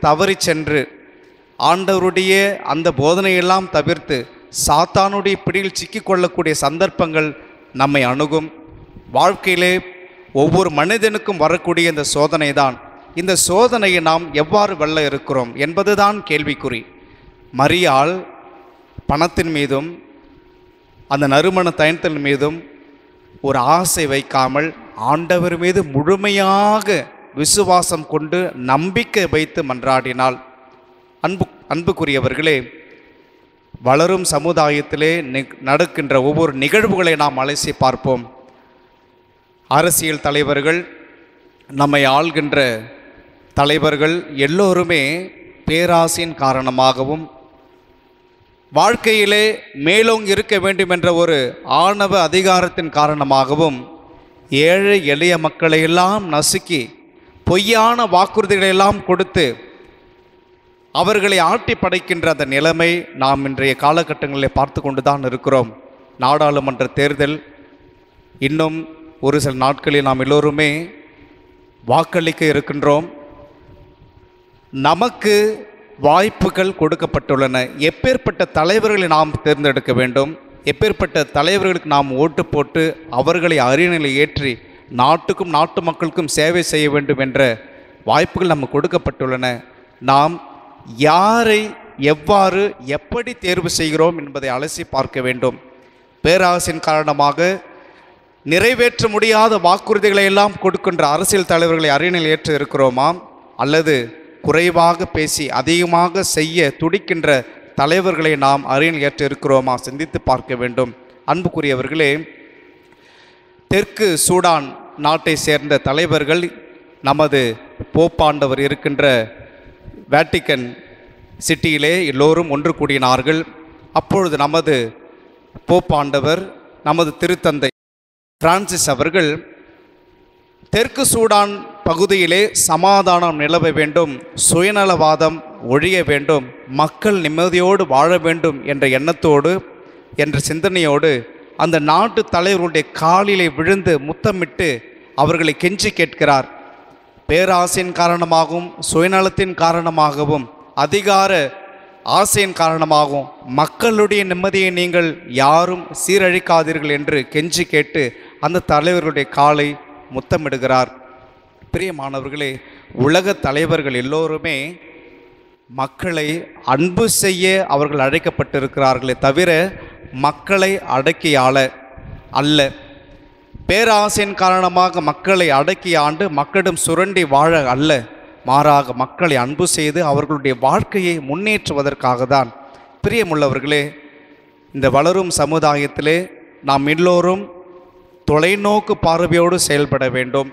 தவறி சென்று ஆண்டவருடைய அந்த போதனையெல்லாம் தவிர்த்து சாத்தானுடைய பிடியில் சிக்கிக்கொள்ளக்கூடிய சந்தர்ப்பங்கள் நம்மை அணுகும். வாழ்க்கையிலே ஒவ்வொரு மனிதனுக்கும் வரக்கூடிய இந்த சோதனை தான். இந்த சோதனையை நாம் எவ்வாறு வெல்ல இருக்கிறோம் என்பதுதான் கேள்விக்குறி. மரியாள் பணத்தின் மீதும் அந்த நறுமண தைலத்தின் மீதும் ஒரு ஆசை வைக்காமல் ஆண்டவர் மீது முழுமையாக விசுவாசம் கொண்டு நம்பிக்கை வைத்து மன்றாடினாள். அன்புக்குரியவர்களே, வளரும் சமுதாயத்திலே நடக்கின்ற ஒவ்வொரு நிகழ்வுகளை நாம் அலசி பார்ப்போம். அரசியல் தலைவர்கள், நம்மை ஆள்கின்ற தலைவர்கள் எல்லோருமே பேராசையின் காரணமாகவும் வாழ்க்கையிலே மேலோங்கி இருக்க வேண்டும் என்ற ஒரு ஆணவ அதிகாரத்தின் காரணமாகவும் ஏழை எளிய மக்களையெல்லாம் நசுக்கி பொய்யான வாக்குறுதிகளெல்லாம் கொடுத்து அவர்களை ஆட்டி படைக்கின்ற அந்த நிலைமை நாம் இன்றைய காலகட்டங்களில் பார்த்து கொண்டு தான் இருக்கிறோம். நாடாளுமன்ற தேர்தல் இன்னும் ஒரு சில நாட்களில் நாம் எல்லோருமே வாக்களிக்க இருக்கின்றோம். நமக்கு வாய்ப்புகள் கொடுக்கப்பட்டுள்ளன. எப்பேற்பட்ட தலைவர்களை நாம் தேர்ந்தெடுக்க வேண்டும், எப்பேற்பட்ட தலைவர்களுக்கு நாம் ஓட்டு போட்டு அவர்களை அரியணையில் ஏற்றி நாட்டுக்கும் நாட்டு மக்களுக்கும் சேவை செய்ய வேண்டும் என்ற வாய்ப்புகள் நமக்கு கொடுக்கப்பட்டுள்ளன. நாம் யாரை எவ்வாறு எப்படி தேர்வு செய்கிறோம் என்பதை அலசி பார்க்க வேண்டும். பேராசையின் காரணமாக நிறைவேற்ற முடியாத வாக்குறுதிகளை எல்லாம் கொடுக்கின்ற அரசியல் தலைவர்களை அரியணையில் ஏற்று இருக்கிறோமா, அல்லது குறைவாக பேசி அதிகமாக செய்ய துடிக்கின்ற தலைவர்களை நாம் அரியணையில் ஏற்று இருக்கிறோமா சிந்தித்து பார்க்க வேண்டும். அன்புக்குரியவர்களே, தெற்கு சூடான் நாட்டை சேர்ந்த தலைவர்கள் நமது போப்பாண்டவர் இருக்கின்ற வேட்டிக்கன் சிட்டியிலே எல்லோரும் ஒன்று கூடினார்கள். அப்பொழுது நமது போப்பாண்டவர், நமது திருத்தந்தை பிரான்சிஸ் அவர்கள் தெற்கு சூடான் பகுதியிலே சமாதானம் நிலவ வேண்டும், சுயநலவாதம் ஒழிய வேண்டும், மக்கள் நிம்மதியோடு வாழ வேண்டும் என்ற எண்ணத்தோடு என்ற சிந்தனையோடு அந்த நாட்டு தலைவர்களுடைய காலிலே விழுந்து முத்தமிட்டு அவர்களை கெஞ்சி கேட்கிறார். பேராசையின் காரணமாகவும் சுயநலத்தின் காரணமாகவும் அதிகார ஆசையின் காரணமாகவும் மக்களுடைய நிம்மதியை நீங்கள் யாரும் சீரழிக்காதீர்கள் என்று கெஞ்சி கேட்டு அந்த தலைவர்களுடைய காலை முத்தமிடுகிறார். பிரியமானவர்களே, உலக தலைவர்கள் எல்லோருமே மக்களை அன்பு செய்ய அவர்கள் அழைக்கப்பட்டிருக்கிறார்களே தவிர மக்களை அடக்கி ஆள அல்ல. பேராசையின் காரணமாக மக்களை அடக்கி ஆண்டு மக்களிடம் சுரண்டி வாழ அல்ல, மாறாக மக்களை அன்பு செய்து அவர்களுடைய வாழ்க்கையை முன்னேற்றுவதற்காக தான். பிரியமுள்ளவர்களே, இந்த வளரும் சமுதாயத்திலே நாம் எல்லோரும் தொலைநோக்கு பார்வையோடு செயல்பட வேண்டும்.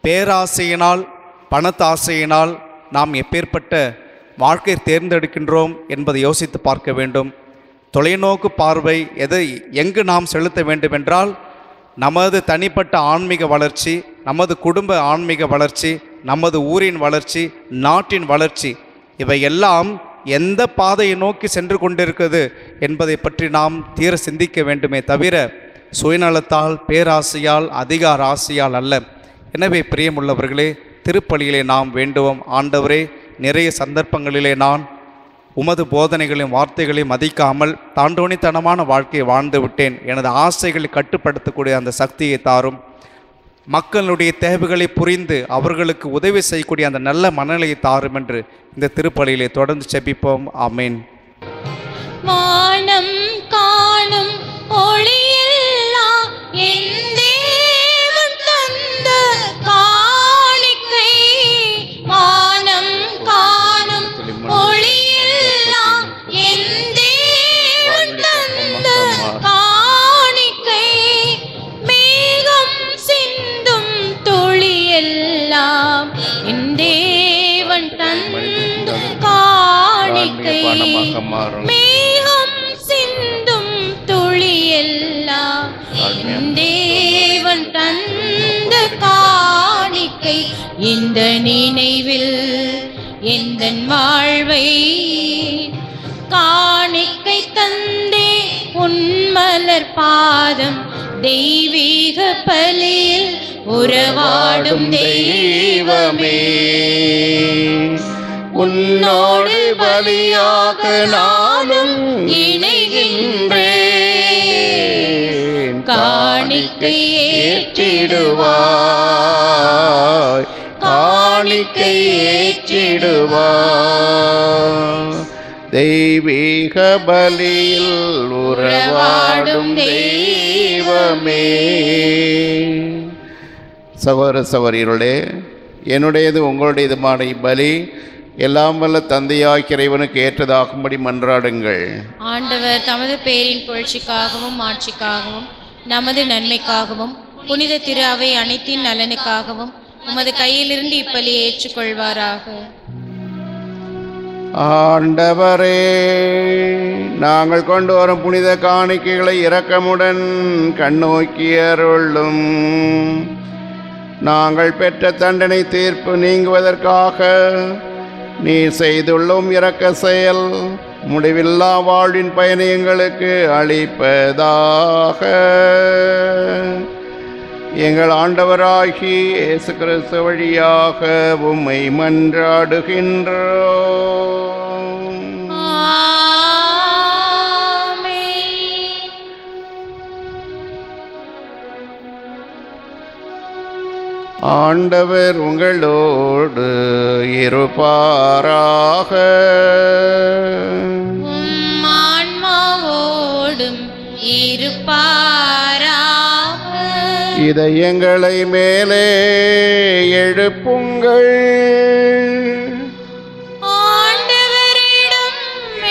பேராசையினால் பணத்தாசையினால் நாம் எப்பேற்பட்ட வாழ்க்கை தேர்ந்தெடுக்கின்றோம் என்பதை யோசித்து பார்க்க வேண்டும். தொலைநோக்கு பார்வை எங்கு நாம் செலுத்த வேண்டுமென்றால் நமது தனிப்பட்ட ஆன்மீக வளர்ச்சி, நமது குடும்ப ஆன்மீக வளர்ச்சி, நமது ஊரின் வளர்ச்சி, நாட்டின் வளர்ச்சி, இவையெல்லாம் எந்த பாதையை நோக்கி சென்று கொண்டிருக்கிறது என்பதை பற்றி நாம் தீர சிந்திக்க வேண்டுமே தவிர சுயநலத்தால் பேராசையால் அதிகார ஆசையால் அல்ல. எனவே பிரியமுள்ளவர்களே, திருப்பலியிலே நாம் வேண்டுவோம், ஆண்டவரே, நிறைய சந்தர்ப்பங்களிலே நான் உமது போதனைகளையும் வார்த்தைகளையும் மதிக்காமல் தாண்டோணித்தனமான வாழ்க்கையை வாழ்ந்து விட்டேன். எனது ஆசைகளை கட்டுப்படுத்தக்கூடிய அந்த சக்தியை தாரும். மக்களுடைய தேவைகளை புரிந்து அவர்களுக்கு உதவி செய்யக்கூடிய அந்த நல்ல மனநிலையை தாரும் என்று இந்த திருப்பலியிலே தொடர்ந்து செபிப்போம். ஆமேன். வானம் காணும் ஒளியெல்லா என் தேவன் தந்த காணிக்கை, வானம் காணும் ஒளியெல்லா என் தேவன் தந்த காணிக்கை, மேகம் சிந்தும் துளியெல்லாம் என் தேவன் தந்த காணிக்கை, மேகம் சிந்தும் துளியெல்லாம் என் தேவன் தந்த காணிக்கை. இந்த நினைவில் எந்தன் வாழ்வை காணிக்கை தந்தே உன்மலர் பாதம், தெய்வீக பலியில் உறவாடும் தெய்வமே, உன்னோடு பலியாக நானும் இணைகின்றேன். காணிக்கை ஏற்றிடுவாய், காணிக்கை ஏற்றிடுவாய். தெய்வீக பலியில் உறவாடும் தெய்வமே. சகோதர சகோதரிகளே, என்னுடையது உங்களுடையதுமான இப்பலி எல்லாம் வல்ல தந்தையாகிய இறைவனுக்கு ஏற்றதாகும்படி மன்றாடுங்கள். ஆண்டவர் தமது பேரின் புகழ்ச்சிக்காகவும் ஆட்சிக்காகவும் நமது நன்மைக்காகவும் புனித திரு அவை அனைத்தின் நலனுக்காகவும் உமது கையிலிருந்து இப்பலியை ஏற்றுக்கொள்வாராக. ஆண்டவரே, நாங்கள் கொண்டு வரும் புனித காணிக்கைகளை இரக்கமுடன் கண்ணோக்கி அருளும். நாங்கள் பெற்ற தண்டனை தீர்ப்பு நீங்குவதற்காக நீர் செய்துள்ளோம் இரக்க செயல் முடிவில்லா வாழ்வின் பயனை எங்களுக்கு அளிப்பதாக. எங்கள் ஆண்டவராகி இயேசு கிறிஸ்து வழியாக உம்மை மன்றாடுகின்றோம். ஆமென். ஆண்டவர் உங்களோடு இருப்பாராக. உம் ஆன்மாவோடும் இருப்பாராக. இதயங்களை மேலே எழுப்புங்கள். ஆண்டவரிடம்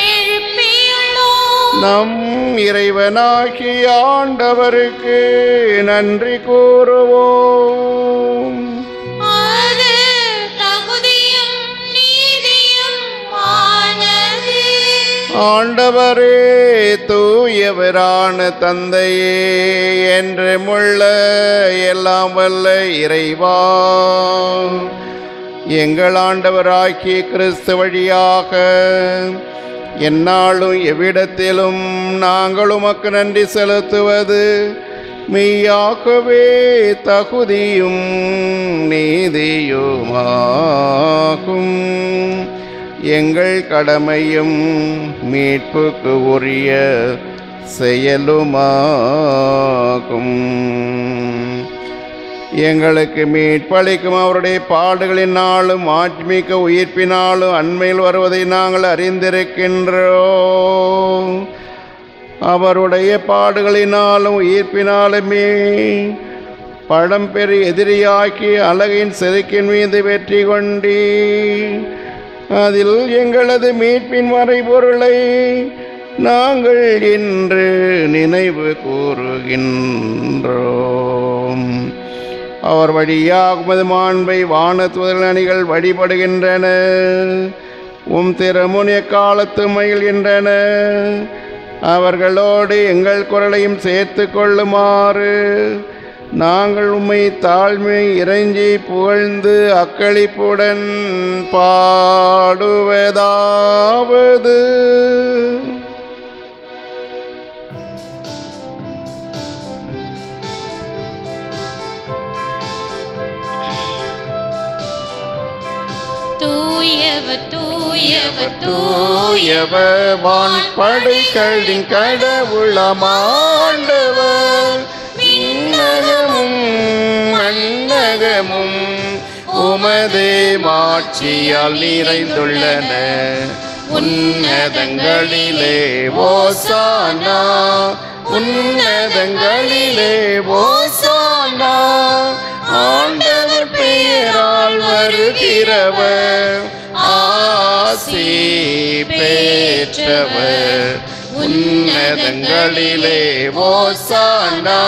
எழுப்பியுள்ளோம். நம் இறைவனாகிய ஆண்டவருக்கு நன்றி கூறுவோம். அது தகுதியும் நீதியும் ஆனது. ஆண்டவரே, தூயவரான தந்தையே, என்றுமுள்ள எல்லாம் வல்ல இறைவா, எங்கள் ஆண்டவராகிய கிறிஸ்து வழியாக எந்நாளும் எவ்விடத்திலும் நாங்கள் உமக்கு நன்றி செலுத்துவது மெய்யாகவே தகுதியும் நீதியுமாகும். எங்கள் கடமையும் மீட்புக்கு உரிய செயலுமாகும். எங்களுக்கு மீட்பளிக்கும் அவருடைய பாடுகளினாலும் ஆத்மீக உயிர்ப்பினாலும் அண்மையில் வருவதை நாங்கள் அறிந்திருக்கின்றோம். அவருடைய பாடுகளினாலும் உயிர்ப்பினாலுமே பழம்பெரு எதிரியாக்கி அழகின் செதுக்கின் மீது வெற்றி கொண்டி அதில் எங்களது மீட்பின் மறைபொருளை நாங்கள் இன்று நினைவு கூறுகின்றோம். அவர் வழியாக உமது மாண்பை வானத்துவதல் அணிகள் வழிபடுகின்றன. உம் திருமுன் எக்காலத்து மகிழ்கின்றன. அவர்களோடு எங்கள் குரலையும் சேர்த்து கொள்ளுமாறு நாங்கள் உம்மை தாழ்மை இறைஞ்சி புகழ்ந்து அக்களிப்புடன் பாடுவதாவது. தூயவர் தூயவர் தூயவர் வான்படைகளின் கடவுளமாண்டவர். விண்ணகமும் மண்ணகமும் உமது மாட்சியால் நிறைந்துள்ளன. உன்னதங்களிலே ஓசானா, உன்னதங்களிலே ஓசானா. ஆண்டவர் பெயரால் வருகிறவர் ஆசி பெற்றவர். உன்னதங்களிலே ஓசானா,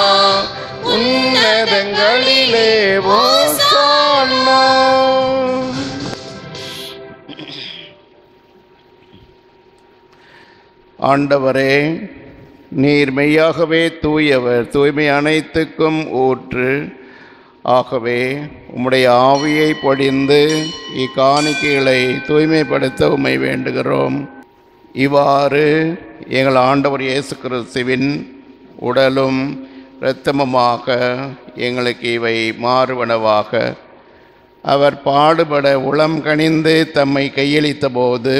உன்னதங்களிலே ஓசானா. ஆண்டவரே, நீர் மெய்யாகவே தூயவர், தூய்மை அனைத்துக்கும் ஊற்று. ஆகவே உம்முடைய ஆவியை பொழிந்து இக்காணிக்கைகளை தூய்மைப்படுத்த உம்மை வேண்டுகிறோம். இவ்வாறு எங்கள் ஆண்டவர் இயேசு கிறிஸ்துவின் உடலும் இரத்தமுமாக எங்களுக்கு இவை மாறுவனவாக. அவர் பாடுபட உளம் கனிந்து தம்மை கையளித்த போது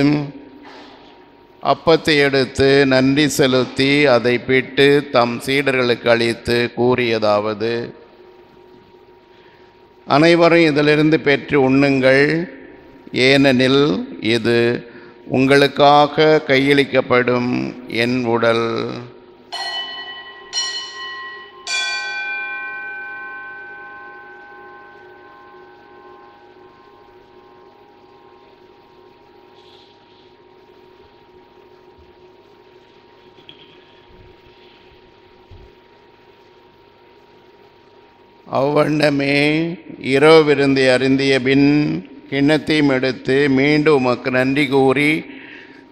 அப்பத்தை எடுத்து நன்றி செலுத்தி அதை பிட்டு தம் சீடர்களுக்கு அளித்து கூறியதாவது: அனைவரும் இதிலிருந்து பெற்று உண்ணுங்கள், ஏனெனில் இது உங்களுக்காக கையளிக்கப்படும் என் உடல். அவ்வண்ணமே இரவு விருந்தை அருந்திய பின் கிண்ணத்தையும் எடுத்து மீண்டும் உமக்கு நன்றி கூறி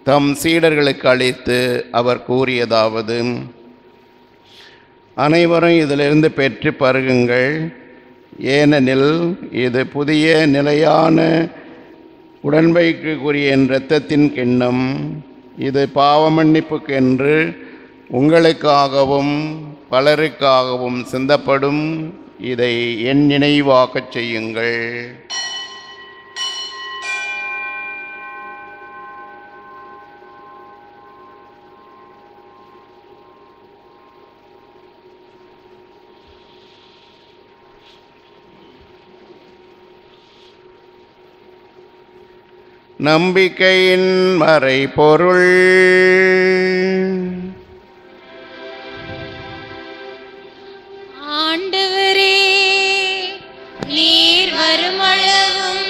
தம் சீடர்களுக்கு அளித்து அவர் கூறியதாவது: அனைவரும் இதிலிருந்து பெற்று பருகுங்கள், ஏனெனில் இது புதிய நிலையான உடன்படிக்கைக்குரிய என் இரத்தத்தின் கிண்ணம். இது பாவ மன்னிப்புக்கென்று உங்களுக்காகவும் பலருக்காகவும் சிந்தப்படும். இதை என் நினைவாகச் செய்யுங்கள். நம்பிக்கையின் மறைபொருள். ஆண்டவரே, நீர் வருமளவும்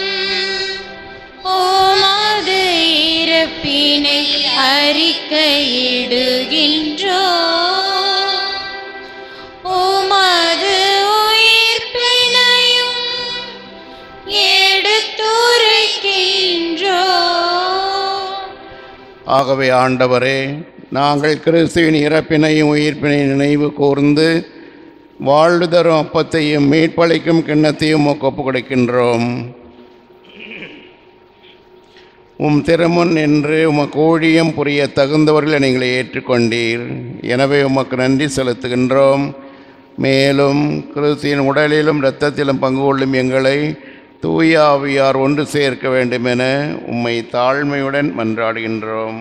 உமது இறப்பினை அறிக்கையிடுகின்றோ, உமது உயிர்ப்பினையும் எடுத்துரைக்கின்றோ. ஆகவே ஆண்டவரே, நாங்கள் கிறிஸ்துவின் இறப்பினையும் உயிர்ப்பினையும் நினைவு கூர்ந்து வாழ்வு தரும் அப்பத்தையும் மீட்பளிக்கும் கிண்ணத்தையும் ஒப்பு கொடுக்கின்றோம். உம் திருமுன் என்று உமக்கு ஊழியம் புரிய தகுந்தவர்களை நீங்கள் ஏற்றுக்கொண்டீர். எனவே உமக்கு நன்றி செலுத்துகின்றோம். மேலும் கிறிஸ்துவின் உடலிலும் இரத்தத்திலும் பங்கு கொள்ளும் எங்களை தூய ஆவியார் ஒன்று சேர்க்க வேண்டுமென உம்மை தாழ்மையுடன் மன்றாடுகின்றோம்.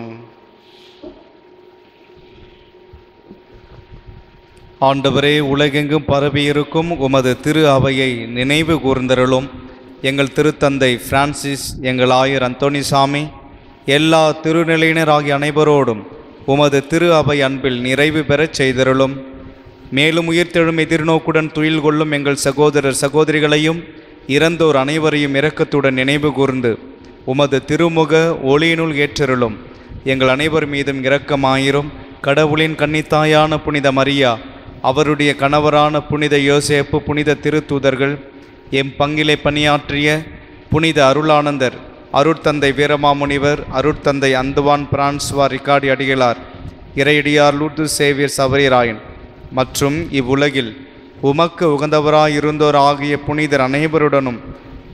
ஆண்டவரே, உலகெங்கும் பரவியிருக்கும் உமது திரு அவையை நினைவு கூர்ந்தருளும். எங்கள் திருத்தந்தை பிரான்சிஸ், எங்கள் ஆயர் அந்தோணிசாமி, எல்லா திருநிலையினராகிய அனைவரோடும் உமது திரு அவை அன்பில் நிறைவு பெறச் செய்தருளும். மேலும் உயிர்த்தெழும் எதிர்நோக்குடன் துயில் கொள்ளும் எங்கள் சகோதரர் சகோதரிகளையும் இறந்தோர் அனைவரையும் இரக்கத்துடன் நினைவு கூர்ந்து உமது திருமுக ஒளியினுள் ஏற்றருளும். எங்கள் அனைவர் மீதும் இரக்கமாயிரும். கடவுளின் கன்னித்தாயான புனித மரியா, அவருடைய கணவரான புனித யோசேப்பு, புனித திருத்தூதர்கள், எம் பங்கிலே பணியாற்றிய புனித அருளானந்தர், அருட்தந்தை வீரமாமுனிவர், அருட்தந்தை அந்துவான் பிரான்சுவா ரிகார்டி அடிகளார், இறையடியார் லூர்து சேவியர் சவரிராயன் மற்றும் இவ்வுலகில் உமக்கு உகந்தவராயிருந்தோர் ஆகிய புனிதர் அனைவருடனும்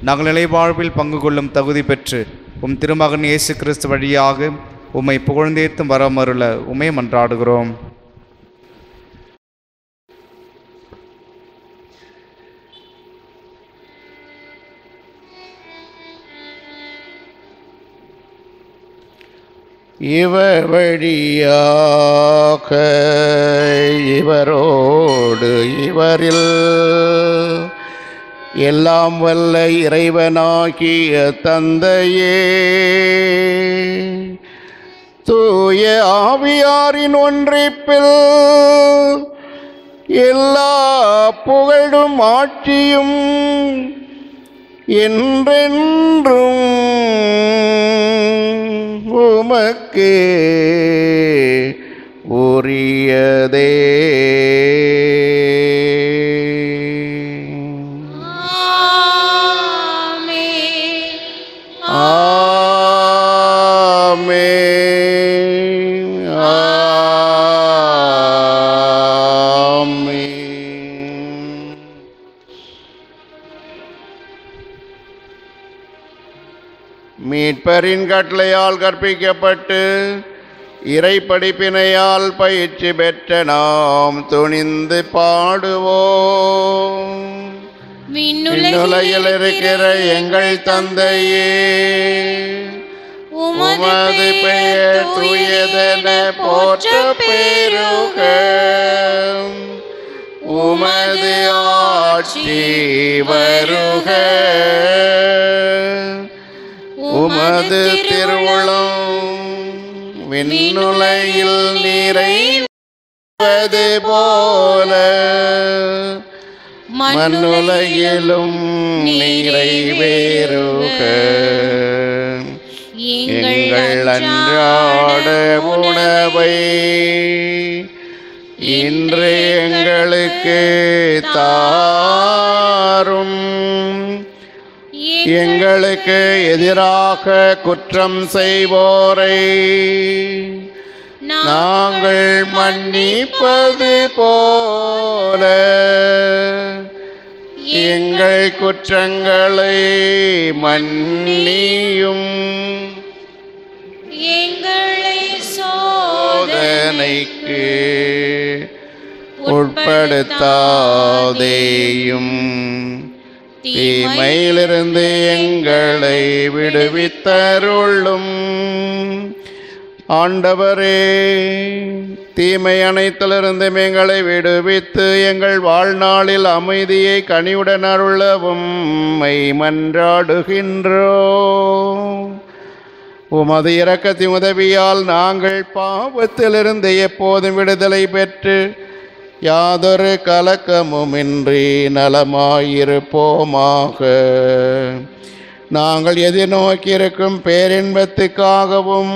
நகநிலை வாழ்வில் பங்கு கொள்ளும் தகுதி பெற்று உம் திருமகன் இயேசு கிறிஸ்து வழியாக உம்மை புகழ்ந்தேத்தும் வரமருள உம்மை மன்றாடுகிறோம். இவர் வழியாக இவரோடு இவரில் எல்லாம் வல்ல இறைவனாகிய தந்தையே, தூய ஆவியாரின் ஒன்றிப்பில் எல்லா புகழும் ஆட்சியும் என்றென்றும் உமக்கே உரியதே. மீட்பரின் கட்டளையால் கற்பிக்கப்பட்டு இறை படிப்பினையால் பயிற்சி பெற்ற நாம் துணிந்து பாடுவோம். விண்ணுலகில் இருக்கிற எங்கள் தந்தையே, உமது பெயர் தூயதென போற்ற பெருக. உமது ஆட்சி வருக. உமது திருவுளம் விண்ணுலகில் நிறைவது போல மண்ணுலகிலும் நிறைவேறுக. எங்கள் அன்றாட உணவை இன்று எங்களுக்கு தாரும். எங்களுக்கு எதிராக குற்றம் செய்வோரை நாங்கள் மன்னிப்பது போல எங்கள் குற்றங்களை மன்னியும். எங்களை சோதனைக்கு உட்படுத்தாதேயும், தீமையிலிருந்து எங்களை விடுவித்தருளும். ஆண்டவரே, தீமை அனைத்திலிருந்து எங்களை விடுவித்து எங்கள் வாழ்நாளில் அமைதியை கனிவுடன் அருளவும் மன்றாடுகின்றோம். உமது இரக்கத்தின் உதவியால் நாங்கள் பாவத்திலிருந்து எப்போதும் விடுதலை பெற்று யாதொரு கலக்கமுமின்றி நலமாயிருப்போமாக. நாங்கள் எதிர்நோக்கியிருக்கும் பேரின்பத்துக்காகவும்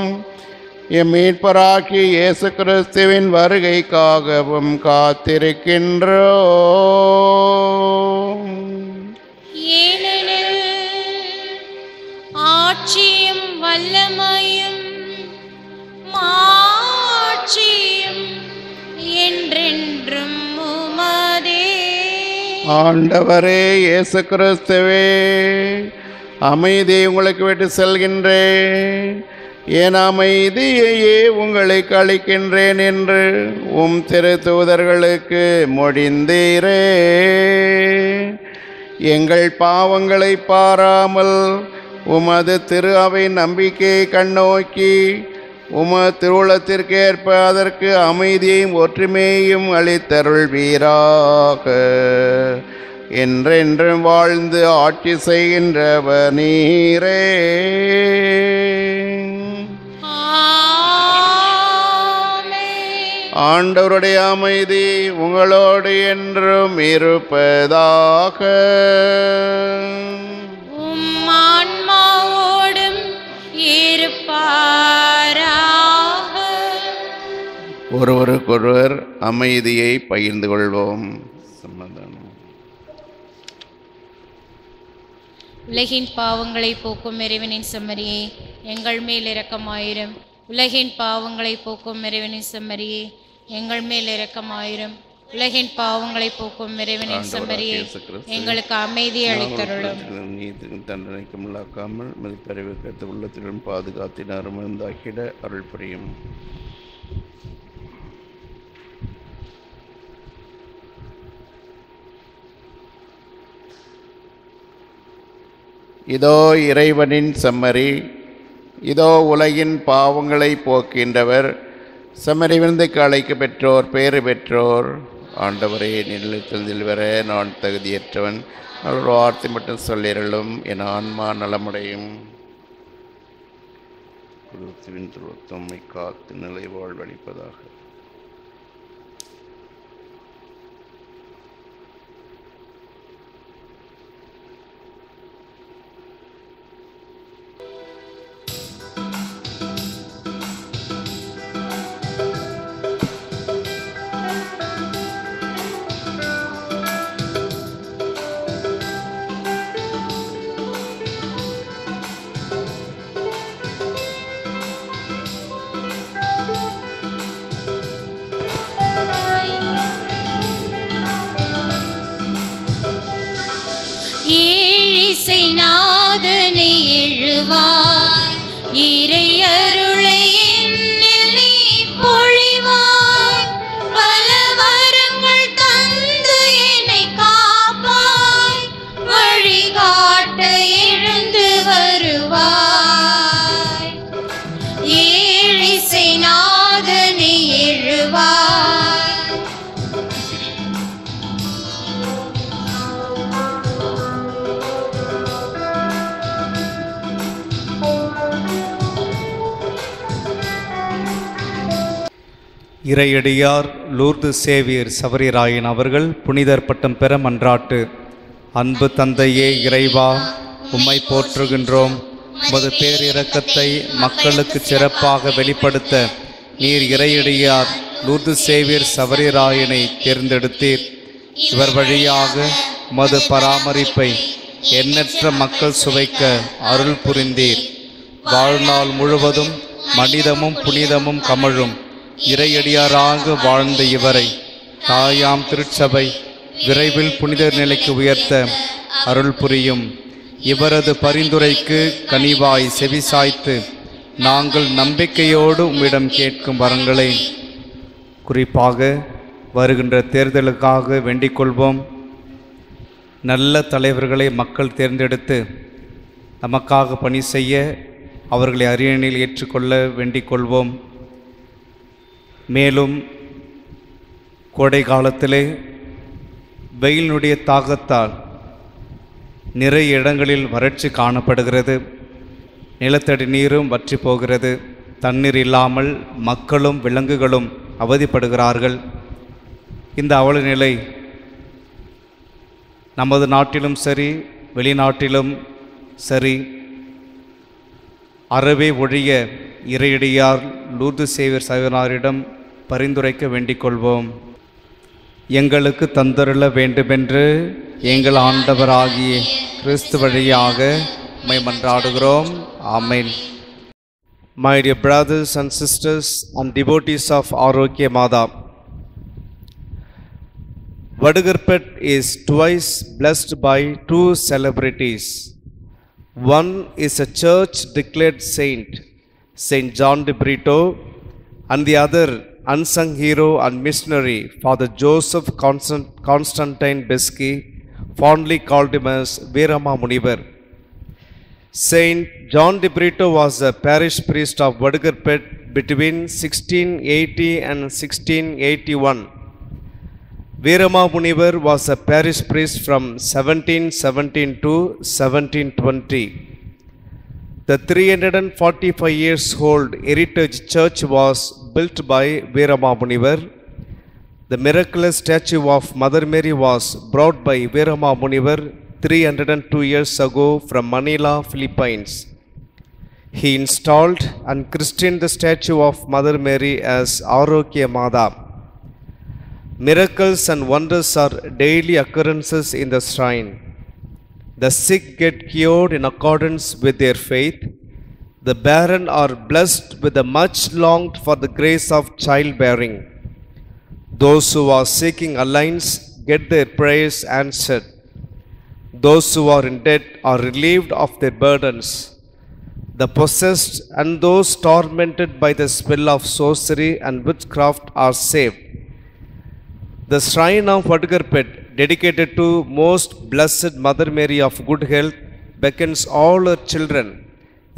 எம் மீட்பராகிய இயேசு கிறிஸ்துவின் வருகைக்காகவும் காத்திருக்கின்றோம். ஏனெனில் ஆட்சியும் வல்லமையும் மாட்சியும் என்றென்றும் உமதே. ஆண்டவரே இயேசு கிறிஸ்துவே, அமைதியை உங்களுக்கு விட்டு செல்கின்றேன், என் அமைதியையே உங்களுக்கு அளிக்கின்றேன் என்று உம் திரு தூதர்களுக்கு மொழிந்தீரே. எங்கள் பாவங்களை பாராமல் உமது திரு அவை நம்பிக்கையை கண்ணோக்கி உமது திருவுளத்திற்கேற்ப அதற்கு அமைதியையும் ஒற்றுமையையும் அளித்தருள்வீராக. என்றென்றும் வாழ்ந்து ஆட்சி செய்கின்றவர் நீரே. ஆண்டவருடைய அமைதி உங்களோடு என்றும் இருப்பதாக. ஆன்மாவோடும் இருப்பாராக. ஒருவருக்கொருவர் அமைதியை பகிர்ந்து கொள்வோம். சமாதானம். உலகின் பாவங்களை போக்கும் இறைவனின் செம்மறியே, எங்கள் மேல் இரக்கமாயிரும். உலகின் பாவங்களை போக்கும் இறைவனின் செம்மறியே, எங்கள் மேல் இரக்கமாயிரும். உலகின் பாவங்களை போக்கும் இறைவனின் செம்மறியே, எங்களுக்கு அமைதி அளித்தருளும். நீதிக்கும் தண்டனைக்கும் உள்ளாக்காமல் மதிப்பறிவு கருத்து உள்ளத்திலும் பாதுகாத்தினார் மருந்தாகிட அருள் புரியும். இதோ இறைவனின் செம்மறி, இதோ உலகின் பாவங்களை போக்கின்றவர். செம்மறி விருந்துக்கு அழைக்க பெற்றோர் பேறு பெற்றோர். ஆண்டவரே, நிலத்தில் வர நான் தகுதியற்றவன், ஒரு வார்த்தை மட்டும் சொல்லிரலும் என் ஆன்மா நலமுடையும். குருத்துவின் துருவத்தம்மை காத்து நிலை வாழ்வளிப்பதாக. ஏழிசை நாதனை எழுவாய், இறை அருளை என்னில் நீ பொழிவாய். பல வரங்கள் தந்து என்னை காப்பாய், இறையடியார் லூர்து சேவியர் சவரிராயன் அவர்கள் புனிதர் பட்டம் பெற மன்றாட்டு. அன்பு தந்தையே இறைவா, உம்மை போற்றுகின்றோம். உமது பேரிரக்கத்தை மக்களுக்கு சிறப்பாக வெளிப்படுத்த நீர் இறையடியார் லூர்து சேவியர் சவரிராயனை தேர்ந்தெடுத்தீர். இவர் வழியாக உமது பராமரிப்பை எண்ணற்ற மக்கள் சுவைக்க அருள் புரிந்தீர். வாழ்நாள் முழுவதும் மனிதமும் புனிதமும் கமழும் இறையடியாராக வாழ்ந்த இவரை தாயாம் திருச்சபை விரைவில் புனிதர் நிலைக்கு உயர்த்த அருள் புரியும். இவரது பரிந்துரைக்கு கனிவாய் செவிசாய்த்து நாங்கள் நம்பிக்கையோடு உம்மிடம் கேட்கும் வரங்களை, குறிப்பாக வருகின்ற தேர்தலுக்காக வேண்டிக் கொள்வோம். நல்ல தலைவர்களை மக்கள் தேர்ந்தெடுத்து நமக்காக பணி செய்ய அவர்களை அரியணையில் ஏற்றுக்கொள்ள வேண்டிக் கொள்வோம். மேலும் கோடை காலத்திலே வெயிலினுடைய தாக்கத்தால் நிறைய இடங்களில் வறட்சி காணப்படுகிறது. நிலத்தடி நீரும் வற்றி போகிறது. தண்ணீர் இல்லாமல் மக்களும் விலங்குகளும் அவதிப்படுகிறார்கள். இந்த அவல நிலை நமது நாட்டிலும் சரி வெளிநாட்டிலும் சரி அறவே ஒழிய இறையடியார் லூர்து சேவியர் சவரிராயனிடம் பரிந்துரைக்க வேண்டிக் கொள்வோம். எங்களுக்கு தந்தருள வேண்டுமென்று எங்கள் ஆண்டவராகிய கிறிஸ்து வழியாக உம்மை மன்றாடுகிறோம். ஆமென். My dear brothers and sisters and devotees of Arogya Mada, Vadagarpet is twice blessed by two celebrities. One is a church declared saint, Saint John de Brito, and the other unsung hero and missionary, Father Joseph Constantine Beski, fondly called him as Veerama Munivar. Saint John de Brito was a parish priest of Vadagarpet between 1680 and 1681. Veerama Munivar was a parish priest from 1717 to 1720. The 345 years old heritage church was built by Veerama Munivar. The miraculous statue of Mother Mary was brought by Veerama Munivar 302 years ago from Manila, Philippines. He installed and christened the statue of Mother Mary as Arogya Mada. Miracles and wonders are daily occurrences in the shrine. The sick get cured in accordance with their faith. The barren are blessed with the much longed for the grace of childbearing. Those who are seeking alliance get their prayers answered. Those who are in debt are relieved of their burdens. The possessed and those tormented by the spell of sorcery and witchcraft are saved. The shrine of Vadagarpet, dedicated to Most Blessed Mother Mary of Good Health, beckons all her children,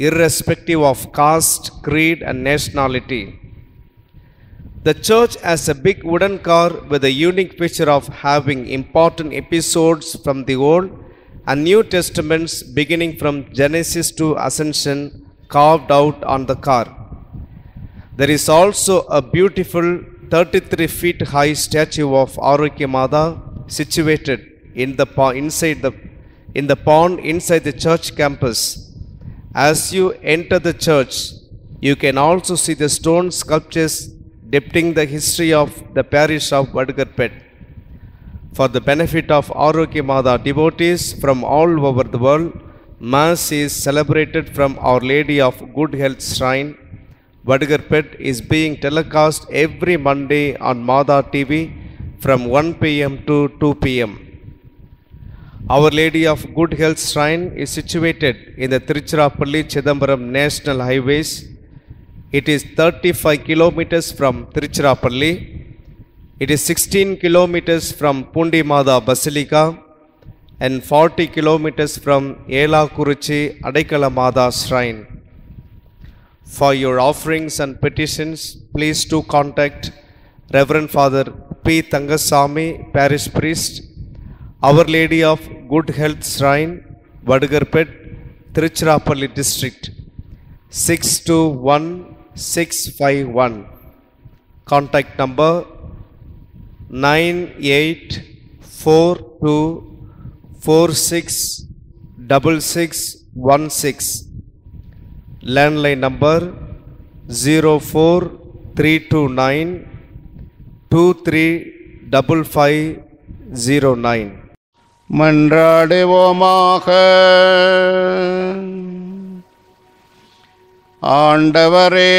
irrespective of caste, creed, and nationality. The church has a big wooden car with a unique feature of having important episodes from the Old and New Testaments beginning from Genesis to Ascension carved out on the car. There is also a beautiful 33 feet high statue of Arogya Mada situated in the pond inside the church campus. As you enter the church, you can also see the stone sculptures depicting the history of the parish of Vadagarpet. For the benefit of Arogya Mada devotees from all over the world, Mass is celebrated from Our Lady of Good Health Shrine. Vadagarpet is being telecast every Monday on Mada TV from 1 p.m. to 2 p.m. Our Lady of Good Health Shrine is situated in the Tiruchirappalli-Chidambaram National Highways. It is 35 kilometers from Tiruchirappalli. It is 16 kilometers from Pundi Mada Basilica and 40 kilometers from Yelakuruchi Adaikala Mada Shrine. For your offerings and petitions, please do contact Reverend Father P. Tangasamy, Parish Priest, Our Lady of Good Health Shrine, Vadagarpet, Tiruchirappalli District, 621651. Contact number 9842466616. Landline number 04329235509. மன்றாடுவோமாக. ஆண்டவரே,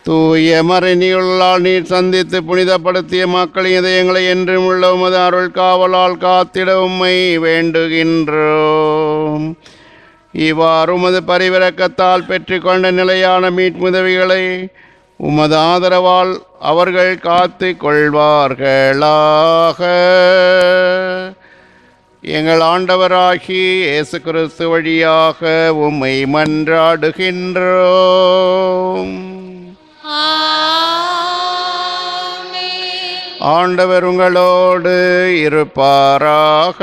தூய மறைநீயுள்ளால் நீர் சந்தித்து புனிதப்படுத்திய மக்களின் இதயங்களை என்றும் உள்ள உமது அருள் காவலால் காத்திட உம்மை வேண்டுகின்றோம். இவ்வாறு உமது பரிவிரக்கத்தால் பெற்றுக்கொண்ட நிலையான மீட்புதவிகளை உமது ஆதரவால் அவர்கள் காத்து கொள்வார்களாக. எங்கள் ஆண்டவராகிய இயேசு கிறிஸ்து வழியாக உம்மை மன்றாடுகின்றோம். ஆண்டவர் உங்களோடு இருப்பாராக.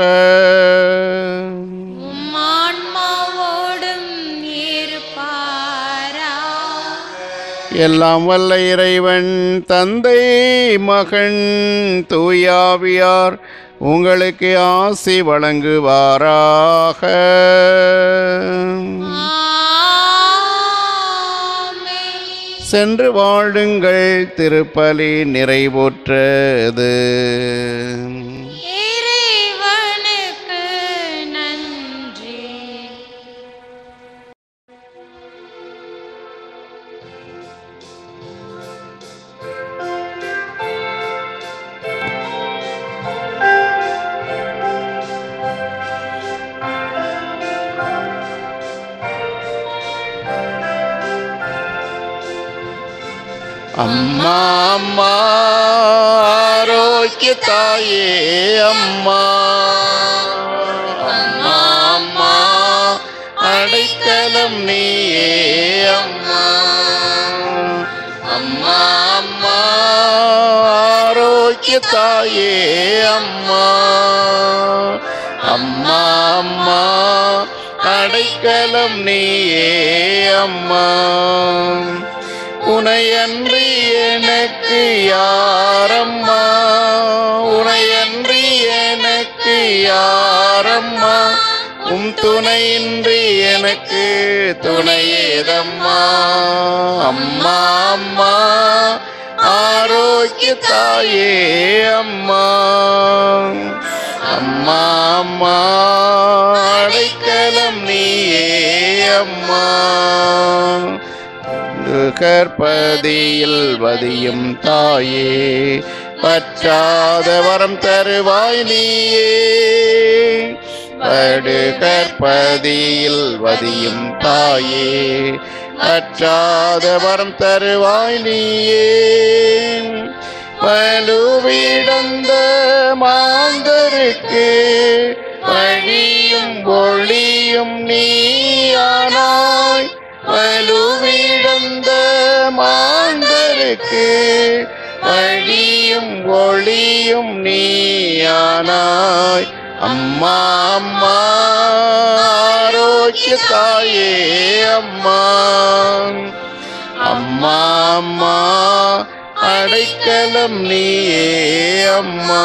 எல்லாம் வல்ல இறைவன் தந்தை மகன் தூயாவியார் உங்களுக்கு ஆசி வழங்குவாராக. சென்று வாழுங்கள், திருப்பலி நிறைவுற்றது. இறைவனுக்கு நன்றி. அம்மா அம்மா ஆரோக்கிய தாயே அம்மா, அம்மா அம்மா அடைக்கலம் நீயே அம்மா, அம்மா அம்மா ஆரோக்கிய தாயே அம்மா, அம்மா அம்மா அடைக்கலம் நீயே அம்மா. உனையன்றி எனக்கு யாரம்மா, உனையன்றி எனக்கு யாரம்மா, உம் துணையின்றி எனக்கு துணையேதம்மா. அம்மா அம்மா ஆரோக்கிய தாயே அம்மா, அம்மா அம்மா அடைக்கலம் நீயே அம்மா. கற்பதியில் வதியும் தாயே, பற்றாத வரம் தருவாய் நீயே. படு கற்பதியில் வதியும் தாயே, பற்றாத வரம் தருவாய் நீயே. வலுவிழந்த மாந்தருக்கு வழியும் ஒளியும் நீயானாய். வலுவிழந்த மாந்தருக்கு வழியும் ஒளியும் நீயானாய். அம்மா அம்மா ஆரோக்கிய தாயே அம்மா, அம்மா அம்மா அடைக்கலம் நீயே அம்மா.